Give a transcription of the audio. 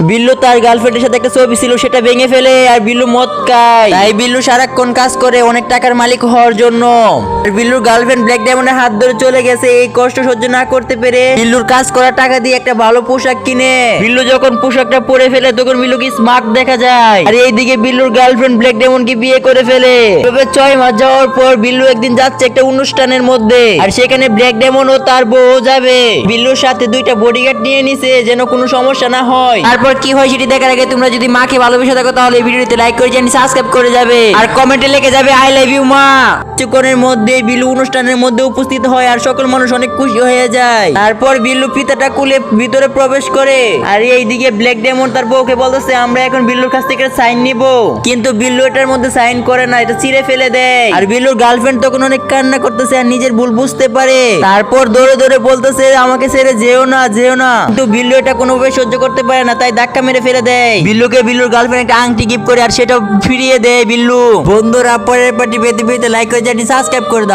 বিল্লু তার গার্লফ্রেন্ডের সাথে একটা ছবি ছিল সেটা ভেঙে ফেলে আর বিল্লু মদ খায়। তাই বিল্লু সারাক্ষণ কাজ করে অনেক টাকার মালিক হওয়ার জন্য। আর বিল্লুর গার্লফ্রেন্ড ব্ল্যাক ডায়মন্ডের হাত ধরে চলে গেছে। এই কষ্ট সহ্য না করতে পেরে বিল্লুর কাজ করা টাকা দিয়ে একটা ভালো পোশাক কিনে বিল্লু যখন পোশাকটা পরে ফেলে তখন বিল্লুকে স্মার্ট দেখা যায়। আর এইদিকে বিল্লুর গার্লফ্রেন্ড ব্ল্যাক ডায়মন্ডকে বিয়ে করে ফেলে। তবে 6 মাস যাওয়ার পর বিল্লু একদিন যাচ্ছে একটা অনুষ্ঠানের মধ্যে, আর সেখানে ব্ল্যাক ডায়মন্ড ও তার বউ যাবে। বিল্লুর সাথে 2টা বডিগার্ড নিয়ে নিছে যেন কোনো সমস্যা না হয়। তারপর কি হয় সেটি দেখার আগে তোমরা যদি মাকে ভালোবেসে থাকো তাহলে এই ভিডিওতে লাইক করে চ্যানেল সাবস্ক্রাইব করে যাবে আর কমেন্টে লিখে যাবে আই লাভ ইউ মা। কিছুক্ষণের মধ্যে বিল্লু অনুষ্ঠানের মধ্যে উপস্থিত হয় আর সকল মানুষ অনেক খুশি হয়ে যায়। তারপর বিল্লু ফিতাটা খুলে ভিতরে প্রবেশ করে। আর এইদিকে ব্ল্যাক ডায়মন্ড তার বউকে বলতেছে আমরা এখন বিল্লুর কাছ থেকে সাইন নিব, কিন্তু বিল্লু এটার মধ্যে সাইন করে না, এটা ছিঁড়ে ফেলে দেয়। আর বিল্লুর গার্লফ্রেন্ড তখন অনেক কান্না করতেছে আর নিজের ভুল বুঝতে পারে। তারপর দৌড়ে দৌড়ে বলতেছে আমাকে ছেড়ে যেও না যেও না, কিন্তু বিল্লু এটা কোনোভাবে সহ্য করতে পারে না, তাই ধাক্কা মেরে ফেলে দেয়। বিল্লুকে বিল্লুর গার্লফ্রেন্ড একটা আংটি গিফট করে আর সেটা ফিরিয়ে দেয় বিল্লু। বন্ধুরা পরের পার্টি পেতে পেতে লাইক করে চ্যানেলটি সাবস্ক্রাইব করে দাও।